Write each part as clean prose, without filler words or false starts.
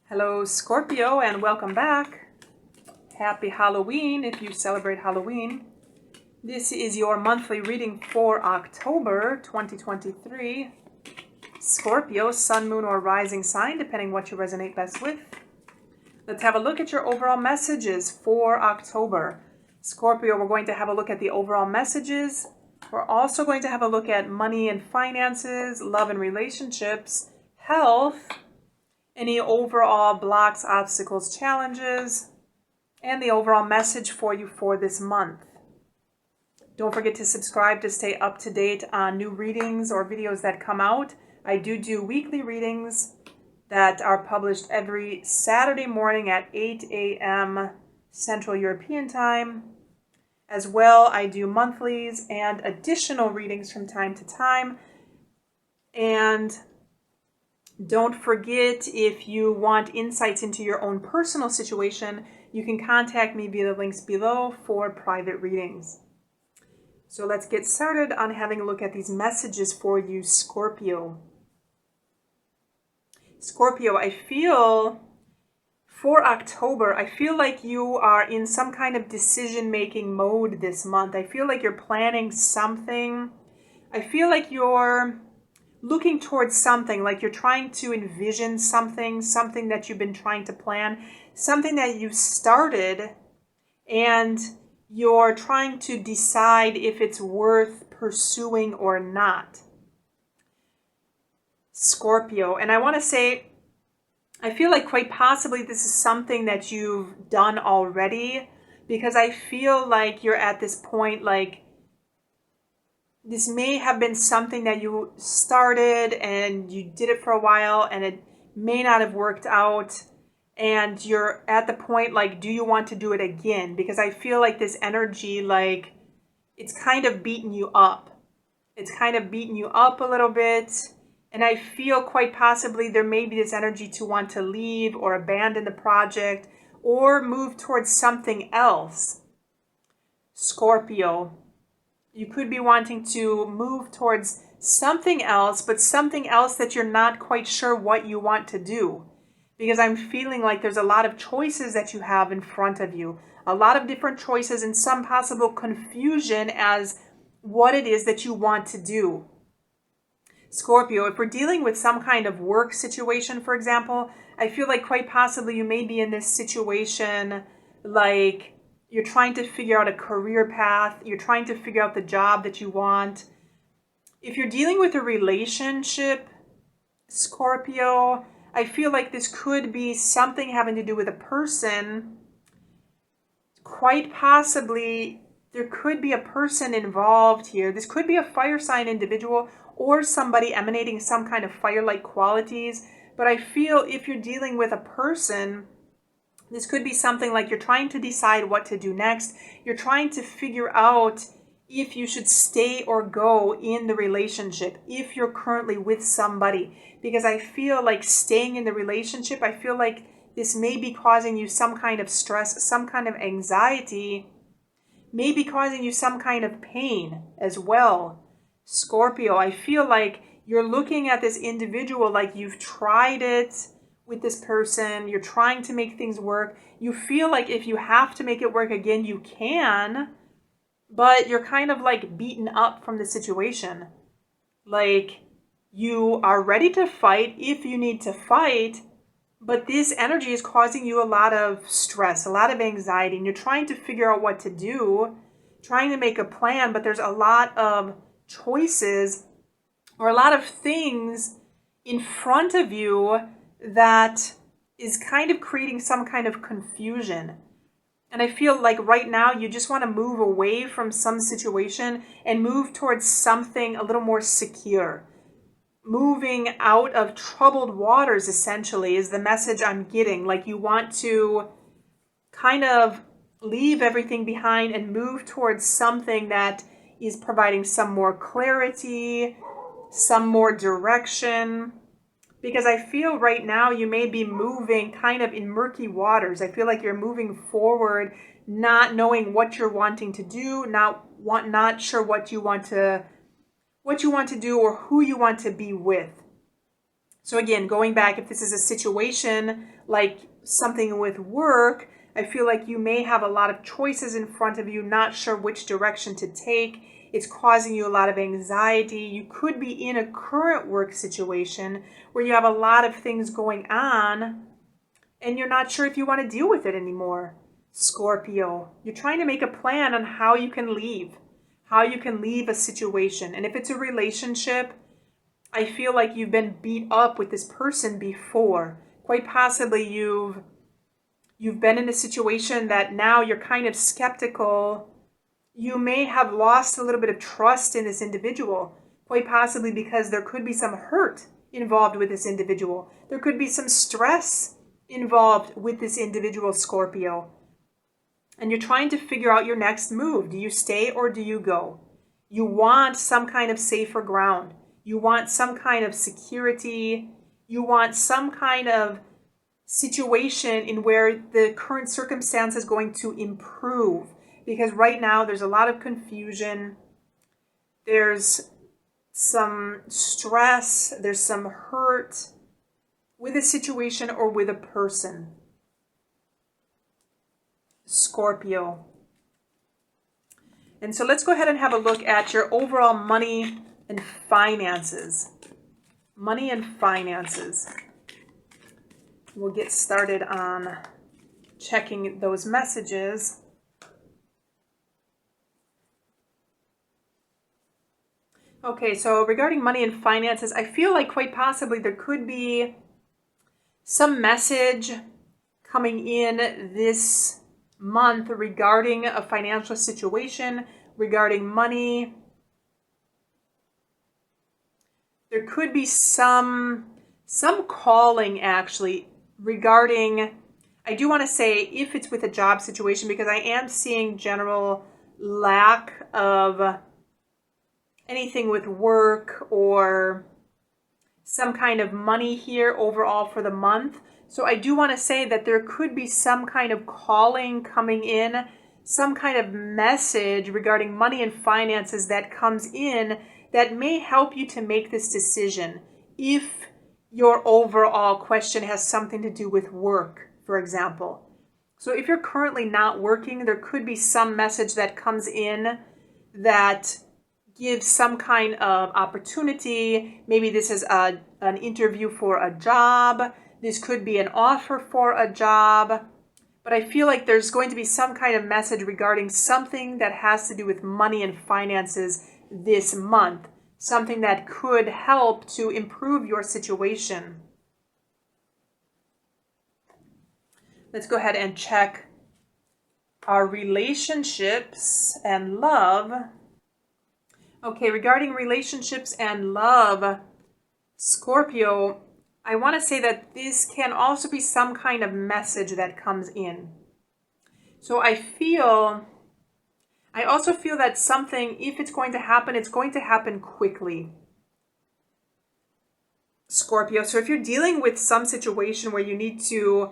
Hello Scorpio and welcome back. Happy Halloween if you celebrate Halloween. This is your monthly reading for October 2023. Scorpio, sun, moon, or rising sign, depending what you resonate best with. Let's have a look at your overall messages for October. Scorpio, we're going to have a look at the overall messages. We're also going to have a look at money and finances, love and relationships, health, any overall blocks, obstacles, challenges, and the overall message for you for this month. Don't forget to subscribe to stay up to date on new readings or videos that come out. I do weekly readings that are published every Saturday morning at 8 a.m. Central European Time. As well, I do monthlies and additional readings from time to time. And don't forget, if you want insights into your own personal situation, you can contact me via the links below for private readings. So let's get started on having a look at these messages for you, Scorpio. Scorpio, I feel for October, I feel like you are in some kind of decision-making mode this month. I feel like you're planning something. I feel like you're looking towards something, like you're trying to envision something that you've been trying to plan, something that you started, and you're trying to decide if it's worth pursuing or not. Scorpio, and I want to say, I feel like quite possibly this is something that you've done already, because I feel like you're at this point, like this may have been something that you started and you did it for a while and it may not have worked out, and you're at the point like, do you want to do it again? Because I feel like this energy, like it's kind of beating you up. It's kind of beating you up a little bit. And I feel quite possibly there may be this energy to want to leave or abandon the project or move towards something else. Scorpio, you could be wanting to move towards something else, but something else that you're not quite sure what you want to do. Because I'm feeling like there's a lot of choices that you have in front of you. A lot of different choices and some possible confusion as what it is that you want to do. Scorpio, if we're dealing with some kind of work situation, for example, I feel like quite possibly you may be in this situation like you're trying to figure out a career path. You're trying to figure out the job that you want. If you're dealing with a relationship, Scorpio, I feel like this could be something having to do with a person. Quite possibly, there could be a person involved here. This could be a fire sign individual or somebody emanating some kind of fire-like qualities. But I feel if you're dealing with a person, this could be something like you're trying to decide what to do next. You're trying to figure out if you should stay or go in the relationship, if you're currently with somebody. Because I feel like staying in the relationship, I feel like this may be causing you some kind of stress, some kind of anxiety, maybe causing you some kind of pain as well. Scorpio, I feel like you're looking at this individual like you've tried it with this person. You're trying to make things work. You feel like if you have to make it work again, you can, but you're kind of like beaten up from the situation. Like you are ready to fight if you need to fight, but this energy is causing you a lot of stress, a lot of anxiety, and you're trying to figure out what to do, trying to make a plan, but there's a lot of choices or a lot of things in front of you that is kind of creating some kind of confusion. And I feel like right now you just want to move away from some situation and move towards something a little more secure. Moving out of troubled waters, essentially, is the message I'm getting. Like you want to kind of leave everything behind and move towards something that is providing some more clarity, some more direction. Because I feel right now you may be moving kind of in murky waters. I feel like you're moving forward, not knowing what you're wanting to do, not sure what you want to do or who you want to be with. So again, going back, if this is a situation like something with work, I feel like you may have a lot of choices in front of you, not sure which direction to take. It's causing you a lot of anxiety. You could be in a current work situation where you have a lot of things going on and you're not sure if you want to deal with it anymore. Scorpio, you're trying to make a plan on how you can leave a situation. And if it's a relationship, I feel like you've been beat up with this person before. Quite possibly you've been in a situation that now you're kind of skeptical. You may have lost a little bit of trust in this individual, quite possibly because there could be some hurt involved with this individual. There could be some stress involved with this individual, Scorpio. And you're trying to figure out your next move. Do you stay or do you go? You want some kind of safer ground. You want some kind of security. You want some kind of situation in where the current circumstance is going to improve. Because right now there's a lot of confusion. There's some stress. There's some hurt with a situation or with a person. Scorpio. And so let's go ahead and have a look at your overall money and finances. Money and finances. We'll get started on checking those messages. Okay, so regarding money and finances, I feel like quite possibly there could be some message coming in this month regarding a financial situation, regarding money. There could be some calling actually regarding, I do want to say if it's with a job situation, because I am seeing general lack of anything with work or some kind of money here overall for the month. So I do want to say that there could be some kind of calling coming in, some kind of message regarding money and finances that comes in that may help you to make this decision if your overall question has something to do with work, for example. So if you're currently not working, there could be some message that comes in that gives some kind of opportunity. Maybe this is an interview for a job. This could be an offer for a job. But I feel like there's going to be some kind of message regarding something that has to do with money and finances this month. Something that could help to improve your situation. Let's go ahead and check our relationships and love. Okay, regarding relationships and love, Scorpio, I want to say that this can also be some kind of message that comes in. So I also feel that something, if it's going to happen, it's going to happen quickly. Scorpio, so if you're dealing with some situation where you need to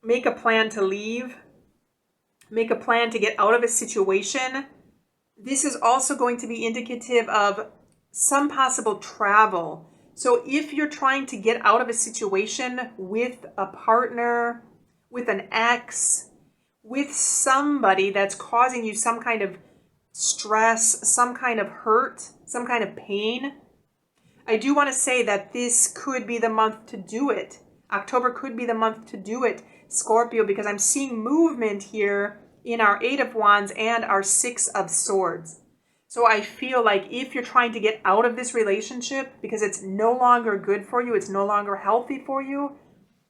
make a plan to leave, make a plan to get out of a situation, this is also going to be indicative of some possible travel. So if you're trying to get out of a situation with a partner, with an ex, with somebody that's causing you some kind of stress, some kind of hurt, some kind of pain, I do want to say that this could be the month to do it. October could be the month to do it, Scorpio, because I'm seeing movement here in our 8 of Wands and our 6 of Swords. So I feel like if you're trying to get out of this relationship because it's no longer good for you, it's no longer healthy for you,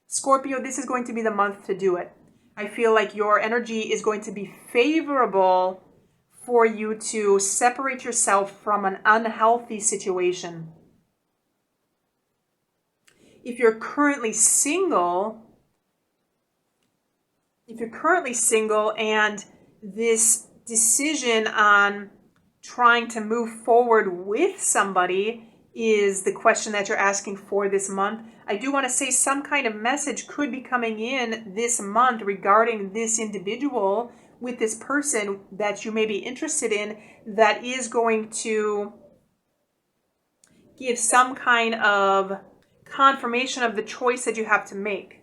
Scorpio, this is going to be the month to do it. I feel like your energy is going to be favorable for you to separate yourself from an unhealthy situation. If you're currently single, and this decision on trying to move forward with somebody is the question that you're asking for this month, I do want to say some kind of message could be coming in this month regarding this individual with this person that you may be interested in that is going to give some kind of confirmation of the choice that you have to make.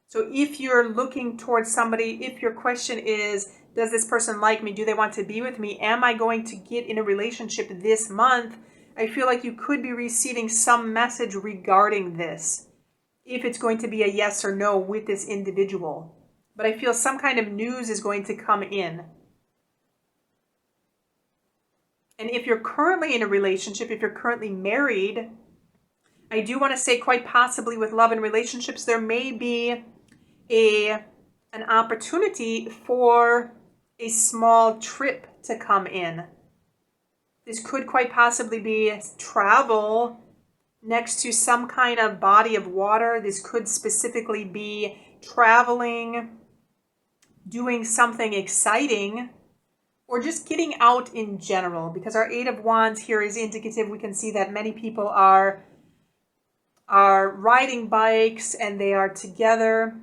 So if you're looking towards somebody, if your question is, does this person like me? Do they want to be with me? Am I going to get in a relationship this month? I feel like you could be receiving some message regarding this, if it's going to be a yes or no with this individual. But I feel some kind of news is going to come in. And if you're currently in a relationship, if you're currently married, I do want to say quite possibly with love and relationships, there may be an opportunity for a small trip to come in. This could quite possibly be travel next to some kind of body of water. This could specifically be traveling, doing something exciting, or just getting out in general. Because our Eight of Wands here is indicative. We can see that many people are riding bikes and they are together.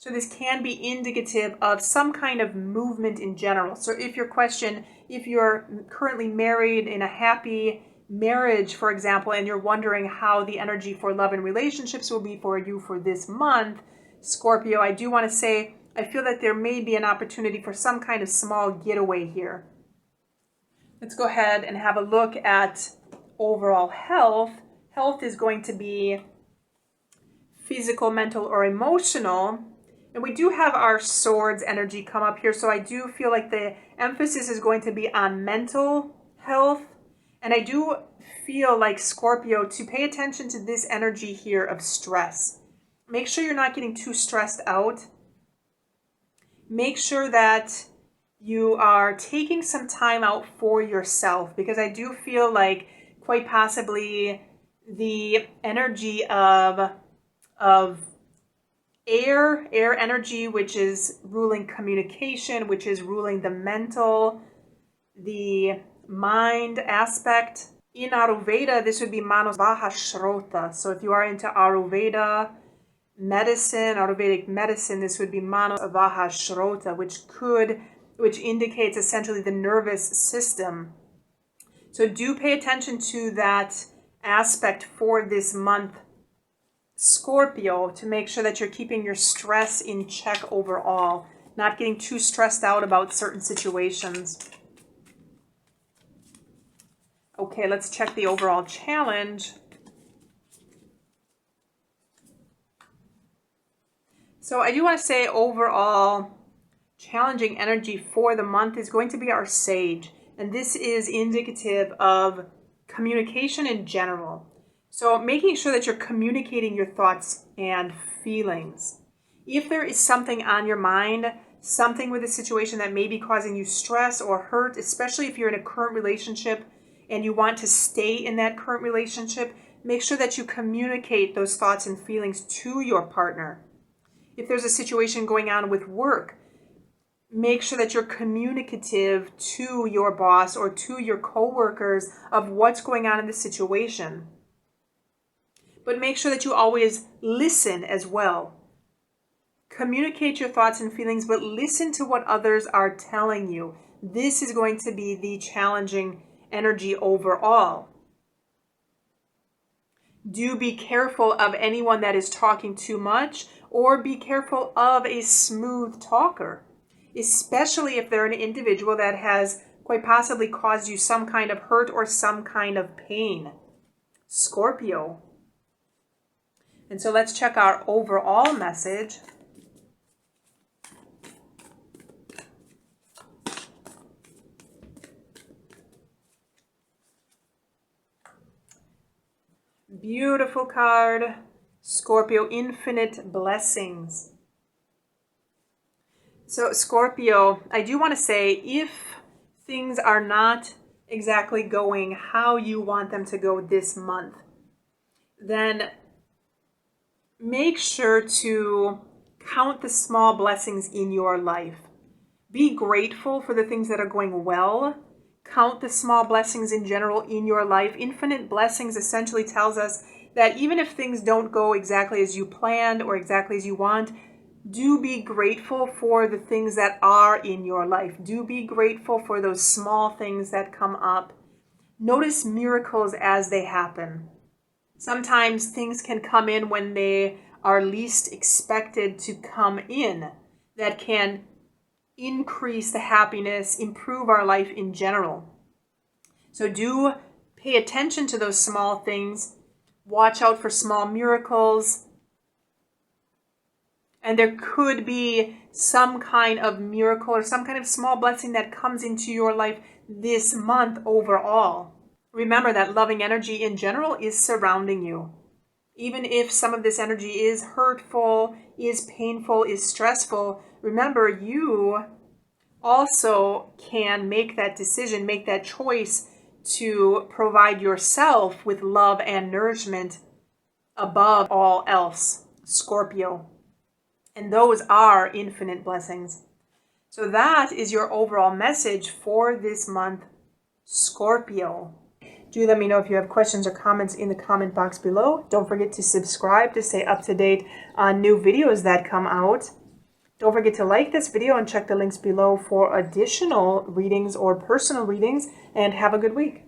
So this can be indicative of some kind of movement in general. So if your question, if you're currently married in a happy marriage, for example, and you're wondering how the energy for love and relationships will be for you for this month, Scorpio, I do want to say, I feel that there may be an opportunity for some kind of small getaway here. Let's go ahead and have a look at overall health. Health is going to be physical, mental, or emotional. And we do have our swords energy come up here. So I do feel like the emphasis is going to be on mental health. And I do feel like, Scorpio, to pay attention to this energy here of stress. Make sure you're not getting too stressed out. Make sure that you are taking some time out for yourself, because I do feel like quite possibly the energy of air energy, which is ruling communication, which is ruling the mental, the mind aspect. In Ayurveda, this would be Manos Vahashrota. So if you are into Ayurveda medicine, Ayurvedic medicine, this would be Manos Vahashrota, which indicates essentially the nervous system. So do pay attention to that aspect for this month, Scorpio, to make sure that you're keeping your stress in check overall, not getting too stressed out about certain situations. Okay, let's check the overall challenge. So I do want to say overall challenging energy for the month is going to be our Sage. And this is indicative of communication in general. So making sure that you're communicating your thoughts and feelings. If there is something on your mind, something with a situation that may be causing you stress or hurt, especially if you're in a current relationship and you want to stay in that current relationship, make sure that you communicate those thoughts and feelings to your partner. If there's a situation going on with work, make sure that you're communicative to your boss or to your coworkers of what's going on in the situation. But make sure that you always listen as well. Communicate your thoughts and feelings, but listen to what others are telling you. This is going to be the challenging energy overall. Do be careful of anyone that is talking too much, or be careful of a smooth talker, especially if they're an individual that has quite possibly caused you some kind of hurt or some kind of pain, Scorpio. And so let's check our overall message. Beautiful card, Scorpio, infinite blessings. So Scorpio, I do want to say, if things are not exactly going how you want them to go this month, then make sure to count the small blessings in your life. Be grateful for the things that are going well. Count the small blessings in general in your life. Infinite blessings essentially tells us that even if things don't go exactly as you planned or exactly as you want, do be grateful for the things that are in your life. Do be grateful for those small things that come up. Notice miracles as they happen. Sometimes things can come in when they are least expected to come in, that can increase the happiness, improve our life in general. So do pay attention to those small things. Watch out for small miracles. And there could be some kind of miracle or some kind of small blessing that comes into your life this month overall. Remember that loving energy in general is surrounding you. Even if some of this energy is hurtful, is painful, is stressful, remember you also can make that decision, make that choice to provide yourself with love and nourishment above all else, Scorpio. And those are infinite blessings. So that is your overall message for this month, Scorpio. Do let me know if you have questions or comments in the comment box below. Don't forget to subscribe to stay up to date on new videos that come out. Don't forget to like this video and check the links below for additional readings or personal readings, and have a good week.